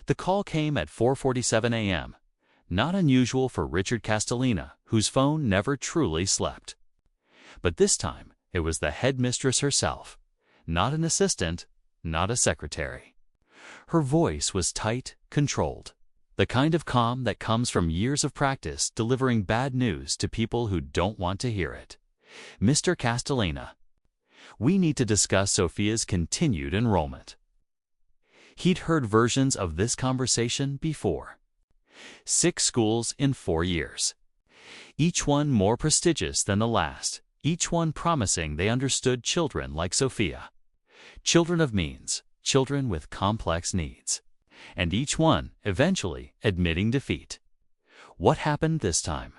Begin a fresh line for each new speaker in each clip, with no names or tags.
The call came at 4:47 a.m., not unusual for Richard Castellane, whose phone never truly slept. But this time, it was the headmistress herself, not an assistant, not a secretary. Her voice was tight, controlled, the kind of calm that comes from years of practice delivering bad news to people who don't want to hear it. "Mr. Castellane, we need to discuss Sophia's continued enrollment." He'd heard versions of this conversation before. 6 schools in 4 years. Each one more prestigious than the last, each one promising they understood children like Sophia. Children of means, children with complex needs. And each one, eventually, admitting defeat. What happened this time?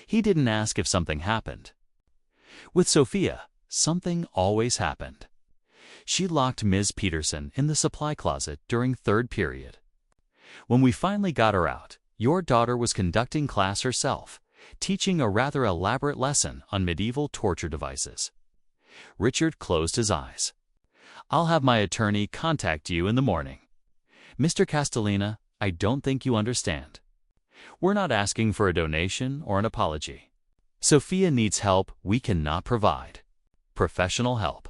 He didn't ask if something happened. With Sophia, something always happened. She locked Ms. Peterson in the supply closet during 3rd period. "When we finally got her out, your daughter was conducting class herself, teaching a rather elaborate lesson on medieval torture devices." Richard closed his eyes. "I'll have my attorney contact you in the morning." "Mr. Castellane, I don't think you understand. We're not asking for a donation or an apology. Sophia needs help we cannot provide. Professional help."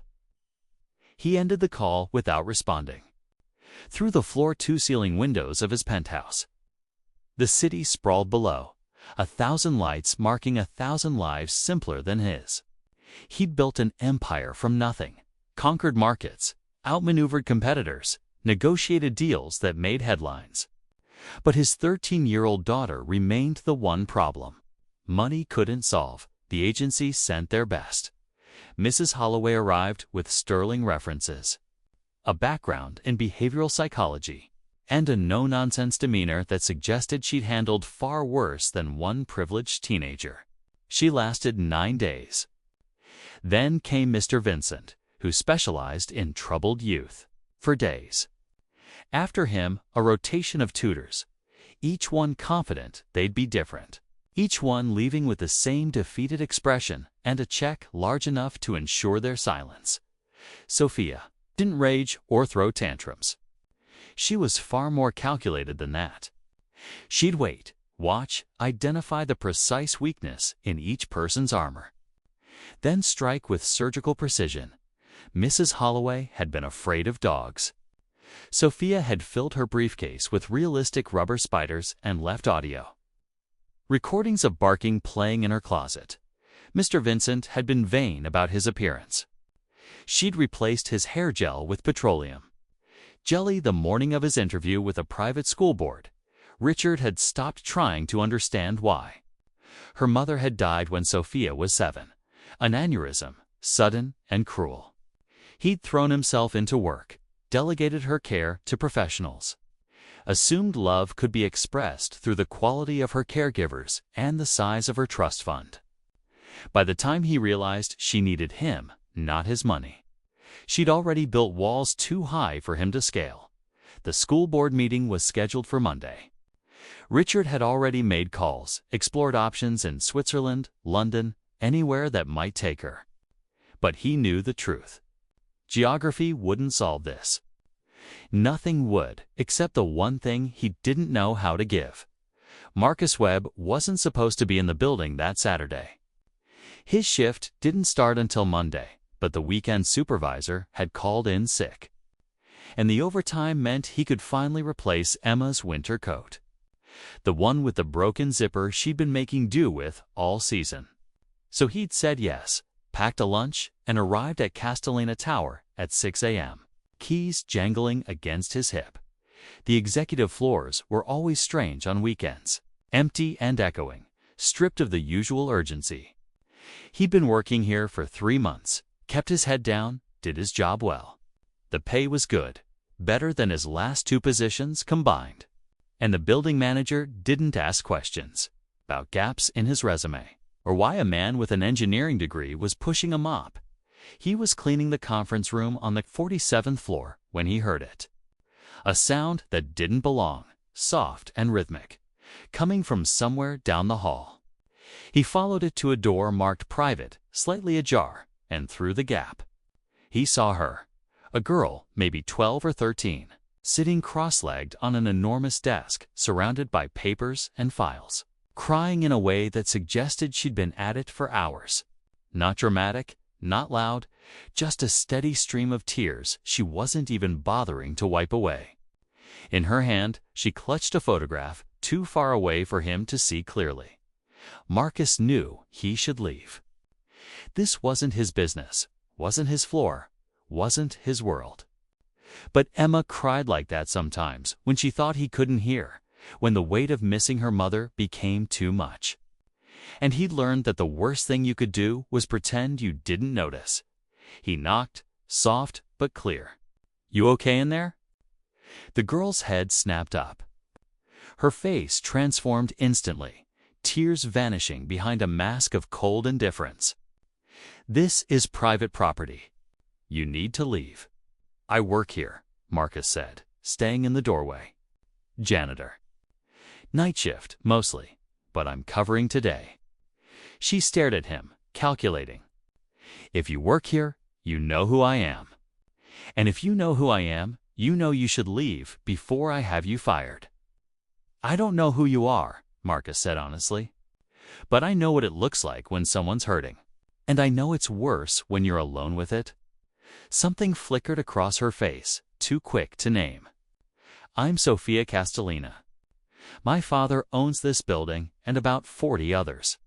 He ended the call without responding. Through the floor-to-ceiling windows of his penthouse, the city sprawled below, 1,000 lights marking 1,000 lives simpler than his. He'd built an empire from nothing, conquered markets, outmaneuvered competitors, negotiated deals that made headlines. But his 13-year-old daughter remained the one problem. Money couldn't solve. The agency sent their best. Mrs. Holloway arrived with sterling references, a background in behavioral psychology, and a no-nonsense demeanor that suggested she'd handled far worse than one privileged teenager. She lasted 9 days. Then came Mr. Vincent, who specialized in troubled youth, for days. After him, a rotation of tutors, each one confident they'd be different, each one leaving with the same defeated expression and a check large enough to ensure their silence. Sophia didn't rage or throw tantrums. She was far more calculated than that. She'd wait, watch, identify the precise weakness in each person's armor, then strike with surgical precision. Mrs. Holloway had been afraid of dogs. Sophia had filled her briefcase with realistic rubber spiders and left audio recordings of barking playing in her closet. Mr. Vincent had been vain about his appearance. She'd replaced his hair gel with petroleum jelly the morning of his interview with a private school board. Richard had stopped trying to understand why. Her mother had died when Sophia was 7, an aneurysm, sudden and cruel. He'd thrown himself into work, delegated her care to professionals, assumed love could be expressed through the quality of her caregivers and the size of her trust fund. By the time he realized she needed him, not his money, she'd already built walls too high for him to scale. The school board meeting was scheduled for Monday. Richard had already made calls, explored options in Switzerland, London, anywhere that might take her. But he knew the truth. Geography wouldn't solve this. Nothing would, except the one thing he didn't know how to give. Marcus Webb wasn't supposed to be in the building that Saturday. His shift didn't start until Monday, but the weekend supervisor had called in sick. And the overtime meant he could finally replace Emma's winter coat, the one with the broken zipper she'd been making do with all season. So he'd said yes, packed a lunch, and arrived at Castellane Tower at 6 a.m., keys jangling against his hip. The executive floors were always strange on weekends, empty and echoing, stripped of the usual urgency. He'd been working here for 3 months, kept his head down, did his job well. The pay was good, better than his last 2 positions combined. And the building manager didn't ask questions about gaps in his resume or why a man with an engineering degree was pushing a mop. He was cleaning the conference room on the 47th floor when he heard it. A sound that didn't belong, soft and rhythmic, coming from somewhere down the hall. He followed it to a door marked private, slightly ajar, and through the gap he saw her, a girl maybe 12 or 13, sitting cross-legged on an enormous desk surrounded by papers and files, crying in a way that suggested she'd been at it for hours. Not dramatic, not loud, just a steady stream of tears she wasn't even bothering to wipe away. In her hand, she clutched a photograph too far away for him to see clearly. Marcus knew he should leave. This wasn't his business, wasn't his floor, wasn't his world. But Emma cried like that sometimes when she thought he couldn't hear, when the weight of missing her mother became too much. And he'd learned that the worst thing you could do was pretend you didn't notice. He knocked, soft but clear. "You okay in there?" The girl's head snapped up. Her face transformed instantly, tears vanishing behind a mask of cold indifference. "This is private property. You need to leave." "I work here," Marcus said, staying in the doorway. "Janitor. Night shift, mostly, but I'm covering today." She stared at him, calculating. "If you work here, you know who I am. And if you know who I am, you know you should leave before I have you fired." "I don't know who you are," Marcus said honestly. "But I know what it looks like when someone's hurting. And I know it's worse when you're alone with it." Something flickered across her face, too quick to name. "I'm Sophia Castellane. My father owns this building and about 40 others.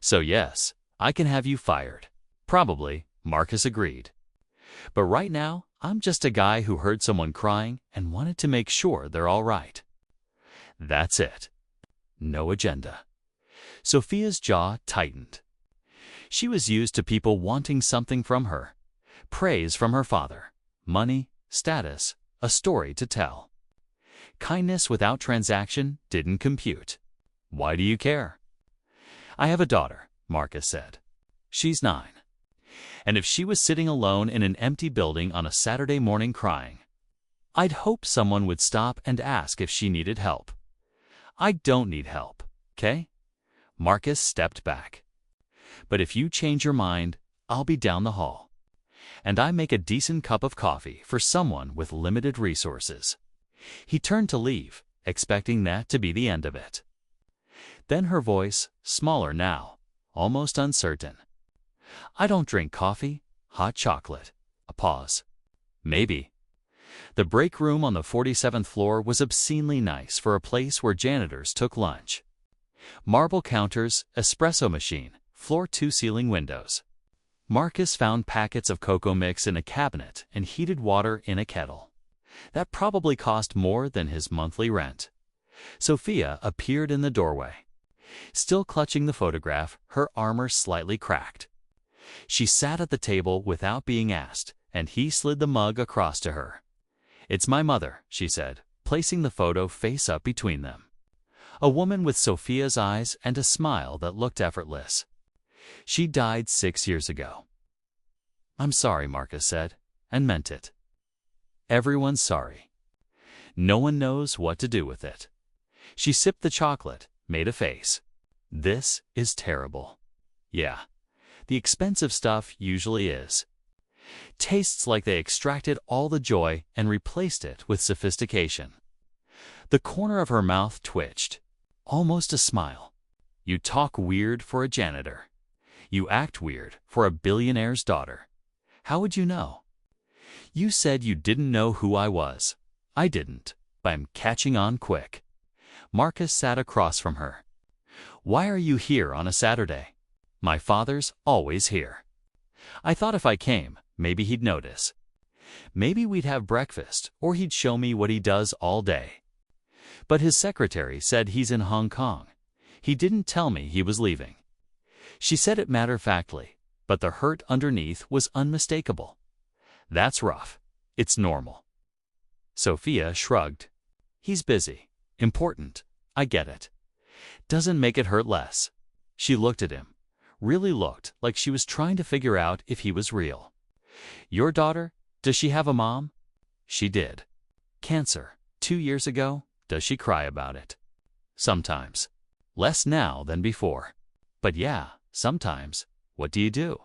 So yes, I can have you fired." "Probably," Marcus agreed. "But right now, I'm just a guy who heard someone crying and wanted to make sure they're all right." That's it. No agenda. Sophia's jaw tightened. She was used to people wanting something from her. Praise from her father, money, status, a story to tell. Kindness without transaction didn't compute. "Why do you care?" "I have a daughter," Marcus said. "She's 9. And if she was sitting alone in an empty building on a Saturday morning crying, I'd hope someone would stop and ask if she needed help. I don't need help, okay?" Marcus stepped back. "But if you change your mind, I'll be down the hall. And I make a decent cup of coffee for someone with limited resources." He turned to leave, expecting that to be the end of it. Then her voice, smaller now, almost uncertain. "I don't drink coffee, hot chocolate." A pause. "Maybe." The break room on the 47th floor was obscenely nice for a place where janitors took lunch. Marble counters, espresso machine, floor-to-ceiling windows. Marcus found packets of cocoa mix in a cabinet and heated water in a kettle. That probably cost more than his monthly rent. Sophia appeared in the doorway. Still clutching the photograph, her armor slightly cracked. She sat at the table without being asked, and he slid the mug across to her. "It's my mother," she said, placing the photo face up between them. A woman with Sophia's eyes and a smile that looked effortless. "She died 6 years ago." "I'm sorry," Marcus said, and meant it. Everyone's sorry. No one knows what to do with it. She sipped the chocolate, made a face. "This is terrible." "Yeah, the expensive stuff usually is. Tastes like they extracted all the joy and replaced it with sophistication." The corner of her mouth twitched. Almost a smile. "You talk weird for a janitor. You act weird for a billionaire's daughter. How would you know?" "You said you didn't know who I was." "I didn't, but I'm catching on quick." Marcus sat across from her. "Why are you here on a Saturday?" "My father's always here. I thought if I came, maybe he'd notice. Maybe we'd have breakfast, or he'd show me what he does all day. But his secretary said he's in Hong Kong. He didn't tell me he was leaving." She said it matter-of-factly, but the hurt underneath was unmistakable. "That's rough. It's normal." Sophia shrugged. "He's busy. Important. I get it. Doesn't make it hurt less." She looked at him. Really looked like she was trying to figure out if he was real. "Your daughter? Does she have a mom?" "She did. Cancer. 2 years ago." "Does she cry about it?" "Sometimes. Less now than before. But yeah, sometimes. What do you do?"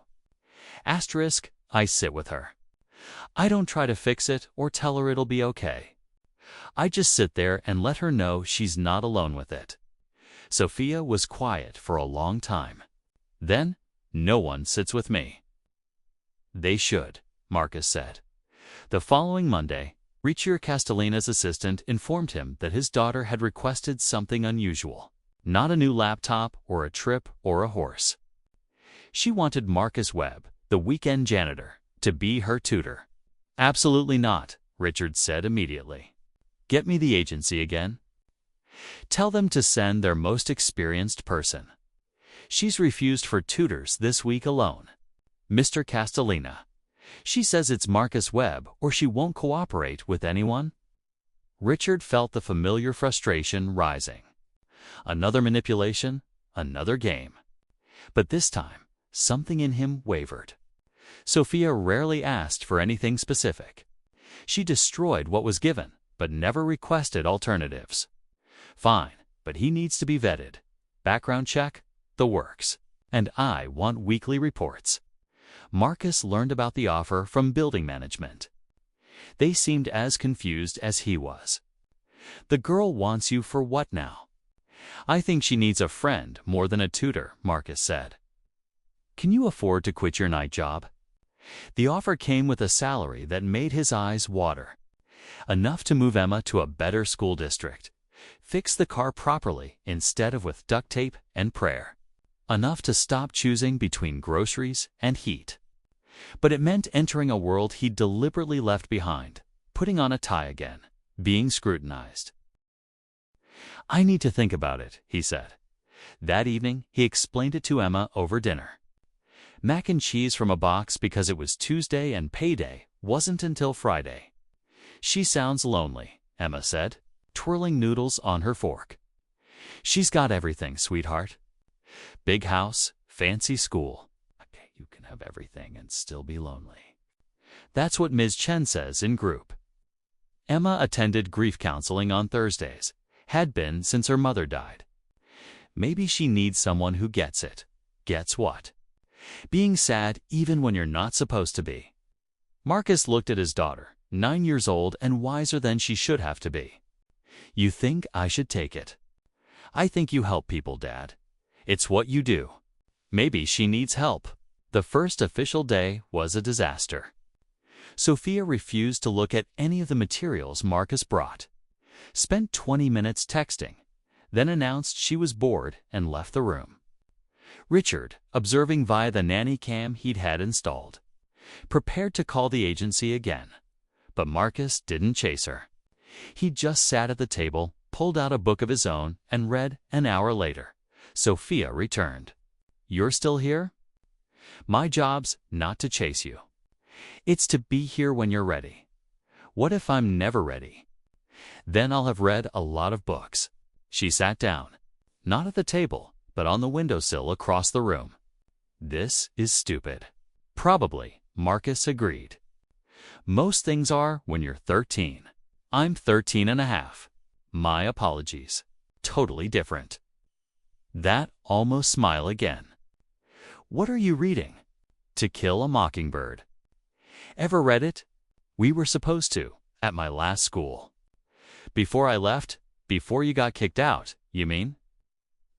"Asterisk, I sit with her. I don't try to fix it or tell her it'll be okay. I just sit there and let her know she's not alone with it." Sophia was quiet for a long time. Then, "No one sits with me." "They should," Marcus said. The following Monday, Richard Castellane's assistant informed him that his daughter had requested something unusual. Not a new laptop or a trip or a horse. She wanted Marcus Webb, the weekend janitor, to be her tutor. "Absolutely not," Richard said immediately. "Get me the agency again. Tell them to send their most experienced person. She's refused for tutors this week alone. Mr. Castellane. She says it's Marcus Webb or she won't cooperate with anyone." Richard felt the familiar frustration rising. Another manipulation, another game. But this time, something in him wavered. Sophia rarely asked for anything specific. She destroyed what was given, but never requested alternatives. Fine, but he needs to be vetted. Background check, the works. And I want weekly reports. Marcus learned about the offer from building management. They seemed as confused as he was. "The girl wants you for what now?" "I think she needs a friend more than a tutor," Marcus said. "Can you afford to quit your night job?" The offer came with a salary that made his eyes water. Enough to move Emma to a better school district. Fix the car properly instead of with duct tape and prayer. Enough to stop choosing between groceries and heat. But it meant entering a world he'd deliberately left behind, putting on a tie again, being scrutinized. "I need to think about it," he said. That evening, he explained it to Emma over dinner. Mac and cheese from a box because it was Tuesday and payday wasn't until Friday. "She sounds lonely," Emma said, twirling noodles on her fork. "She's got everything, sweetheart. Big house, fancy school. Okay, you can have everything and still be lonely." That's what Ms. Chen says in group. Emma attended grief counseling on Thursdays, had been since her mother died. Maybe she needs someone who gets it. Gets what? Being sad even when you're not supposed to be. Marcus looked at his daughter, 9 years old and wiser than she should have to be. "You think I should take it?" "I think you help people, Dad. It's what you do." Maybe she needs help. The first official day was a disaster. Sophia refused to look at any of the materials Marcus brought. Spent 20 minutes texting, then announced she was bored and left the room. Richard, observing via the nanny cam he'd had installed, prepared to call the agency again. But Marcus didn't chase her. He just sat at the table, pulled out a book of his own, and read an hour later. Sophia returned. "You're still here?" "My job's not to chase you. It's to be here when you're ready." "What if I'm never ready?" "Then I'll have read a lot of books." She sat down, not at the table, but on the windowsill across the room. "This is stupid." "Probably," Marcus agreed. "Most things are when you're 13. I'm 13 and a half. My apologies. Totally different." That almost smile again. "What are you reading?" "To Kill a Mockingbird." "Ever read it?" "We were supposed to, at my last school." "Before I left? Before you got kicked out, you mean?"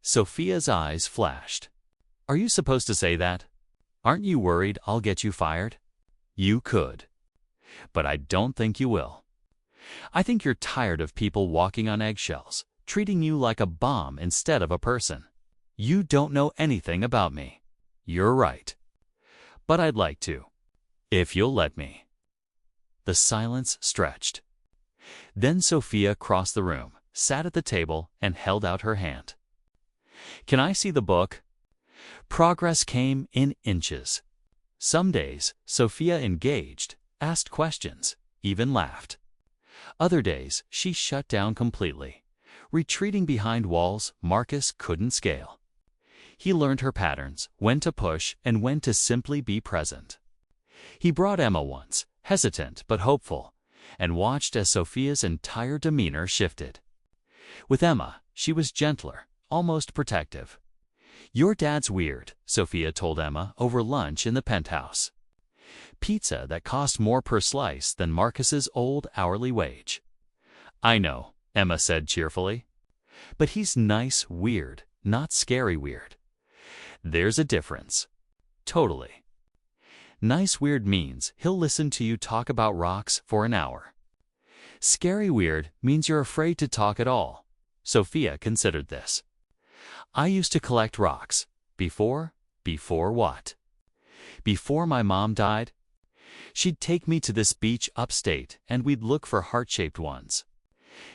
Sophia's eyes flashed. "Are you supposed to say that? Aren't you worried I'll get you fired?" "You could. But I don't think you will. I think you're tired of people walking on eggshells, treating you like a bomb instead of a person. You don't know anything about me." "You're right. But I'd like to. If you'll let me." The silence stretched. Then Sophia crossed the room, sat at the table, and held out her hand. "Can I see the book?" Progress came in inches. Some days, Sophia engaged, asked questions, even laughed. Other days, she shut down completely, retreating behind walls Marcus couldn't scale. He learned her patterns, when to push and when to simply be present. He brought Emma once, hesitant but hopeful, and watched as Sophia's entire demeanor shifted. With Emma, she was gentler, almost protective. "Your dad's weird," Sophia told Emma over lunch in the penthouse. Pizza that cost more per slice than Marcus's old hourly wage. I know, Emma said cheerfully. But he's nice weird, not scary weird. There's a difference. Totally. Nice weird means he'll listen to you talk about rocks for an hour. Scary weird means you're afraid to talk at all. Sophia considered this. I used to collect rocks. Before what? Before my mom died? She'd take me to this beach upstate and we'd look for heart-shaped ones.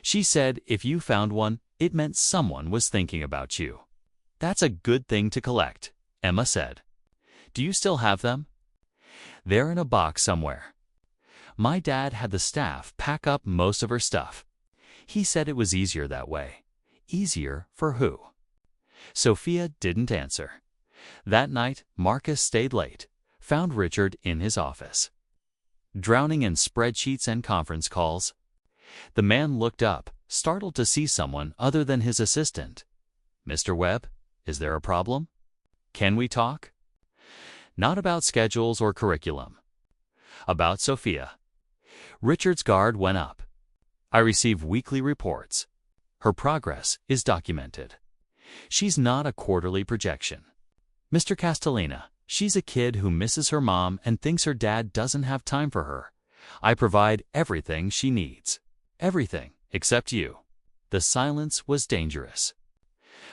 She said if you found one, it meant someone was thinking about you. That's a good thing to collect, Emma said. Do you still have them? They're in a box somewhere. My dad had the staff pack up most of her stuff. He said it was easier that way. Easier for who? Sophia didn't answer. That night, Marcus stayed late, found Richard in his office, drowning in spreadsheets and conference calls. The man looked up, startled to see someone other than his assistant. Mr. Webb, is there a problem? Can we talk? Not about schedules or curriculum. About Sophia. Richard's guard went up. I receive weekly reports. Her progress is documented. She's not a quarterly projection. Mr. Castellane, she's a kid who misses her mom and thinks her dad doesn't have time for her. I provide everything she needs. Everything, except you. The silence was dangerous.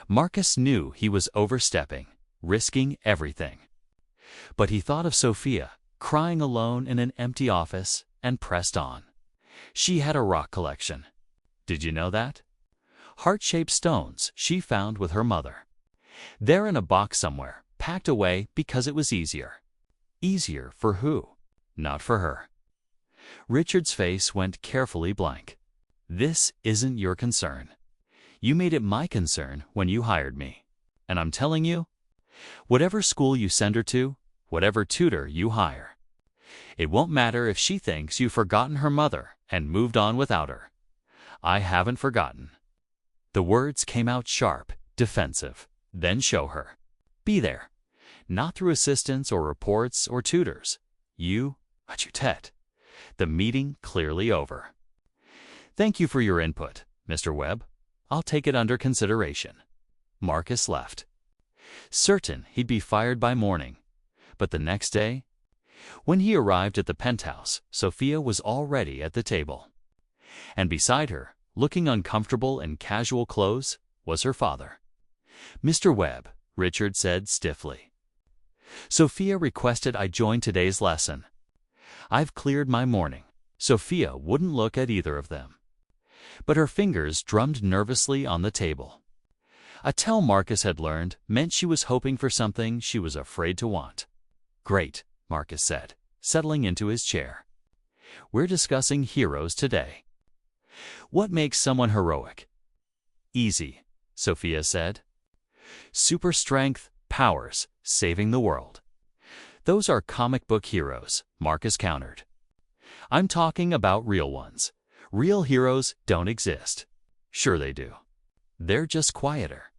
Marcus knew he was overstepping, risking everything. But he thought of Sophia, crying alone in an empty office, and pressed on. She had a rock collection. Did you know that? Heart-shaped stones she found with her mother. They're in a box somewhere, packed away because it was easier. Easier for who? Not for her. Richard's face went carefully blank. This isn't your concern. You made it my concern when you hired me. And I'm telling you, whatever school you send her to, whatever tutor you hire, it won't matter if she thinks you've forgotten her mother and moved on without her. I haven't forgotten. The words came out sharp, defensive. Then show her. Be there. Not through assistants or reports or tutors. You, at your tête. The meeting clearly over. Thank you for your input, Mr. Webb. I'll take it under consideration. Marcus left. Certain he'd be fired by morning. But the next day, when he arrived at the penthouse, Sophia was already at the table. And beside her, looking uncomfortable in casual clothes, was her father. Mr. Webb, Richard said stiffly. Sophia requested I join today's lesson. I've cleared my morning. Sophia wouldn't look at either of them. But her fingers drummed nervously on the table. A tell Marcus had learned meant she was hoping for something she was afraid to want. Great, Marcus said, settling into his chair. We're discussing heroes today. What makes someone heroic? Easy, Sophia said. Super strength, powers, saving the world. Those are comic book heroes, Marcus countered. I'm talking about real ones. Real heroes don't exist. Sure they do. They're just quieter.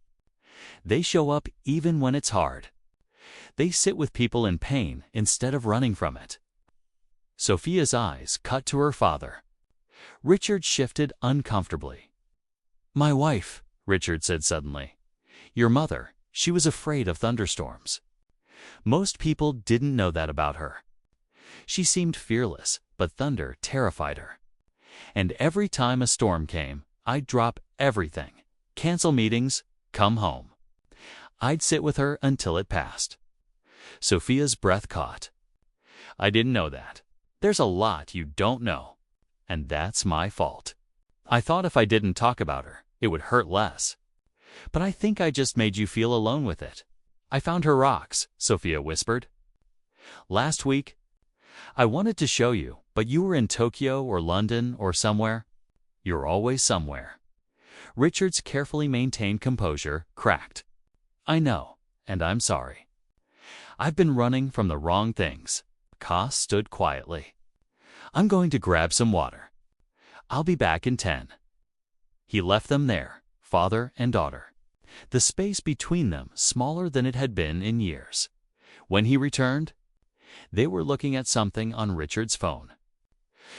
They show up even when it's hard. They sit with people in pain instead of running from it. Sophia's eyes cut to her father. Richard shifted uncomfortably. My wife, Richard said suddenly. Your mother, she was afraid of thunderstorms. Most people didn't know that about her. She seemed fearless, but thunder terrified her. And every time a storm came, I'd drop everything, cancel meetings, come home. I'd sit with her until it passed. Sophia's breath caught. I didn't know that. There's a lot you don't know. And that's my fault. I thought if I didn't talk about her, it would hurt less. But I think I just made you feel alone with it. I found her rocks, Sophia whispered. Last week, I wanted to show you, but you were in Tokyo or London or somewhere. You're always somewhere. Richard's carefully maintained composure cracked. I know, and I'm sorry. I've been running from the wrong things. Ka stood quietly. I'm going to grab some water. I'll be back in 10. He left them there, father and daughter. The space between them smaller than it had been in years. When he returned, they were looking at something on Richard's phone.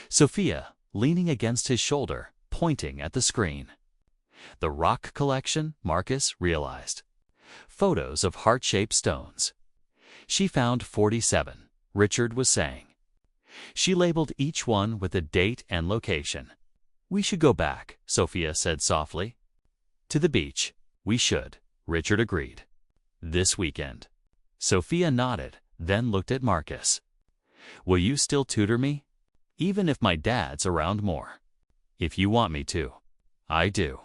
Sophia, leaning against his shoulder, pointing at the screen. The rock collection, Marcus realized. Photos of heart-shaped stones. She found 47, Richard was saying. She labeled each one with a date and location. "We should go back," Sophia said softly. "To the beach. We should," Richard agreed. "This weekend." Sophia nodded, then looked at Marcus. "Will you still tutor me? Even if my dad's around more." "If you want me to." "I do.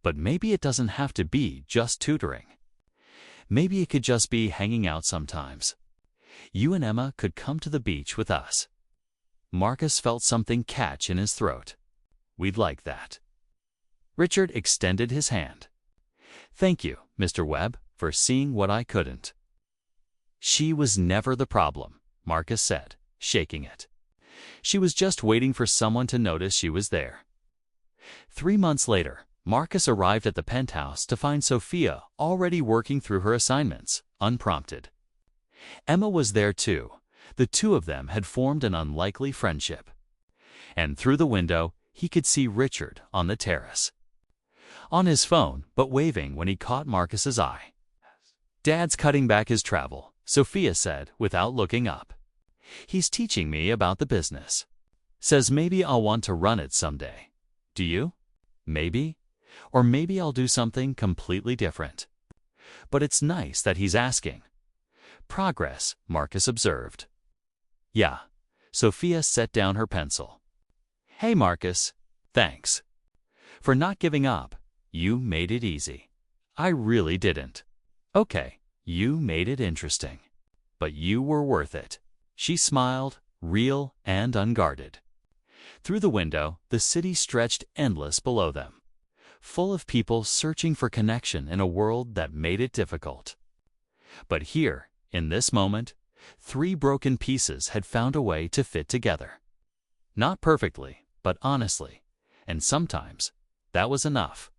But maybe it doesn't have to be just tutoring. Maybe it could just be hanging out sometimes. You and Emma could come to the beach with us." Marcus felt something catch in his throat. "We'd like that." Richard extended his hand. "Thank you, Mr. Webb, for seeing what I couldn't." "She was never the problem," Marcus said, shaking it. "She was just waiting for someone to notice she was there." 3 months later, Marcus arrived at the penthouse to find Sophia already working through her assignments, unprompted. Emma was there too. The two of them had formed an unlikely friendship. And through the window, he could see Richard on the terrace. On his phone, but waving when he caught Marcus's eye. "Dad's cutting back his travel," Sophia said without looking up. "He's teaching me about the business. Says maybe I'll want to run it someday. Do you? Maybe? Or maybe I'll do something completely different. But it's nice that he's asking." "Progress," Marcus observed. "Yeah." Sophia set down her pencil. "Hey, Marcus. Thanks. For not giving up. You made it easy." "I really didn't." "Okay, you made it interesting. But you were worth it." She smiled, real and unguarded. Through the window, the city stretched endless below them, full of people searching for connection in a world that made it difficult. But here, in this moment, 3 broken pieces had found a way to fit together. Not perfectly, but honestly, and sometimes that was enough.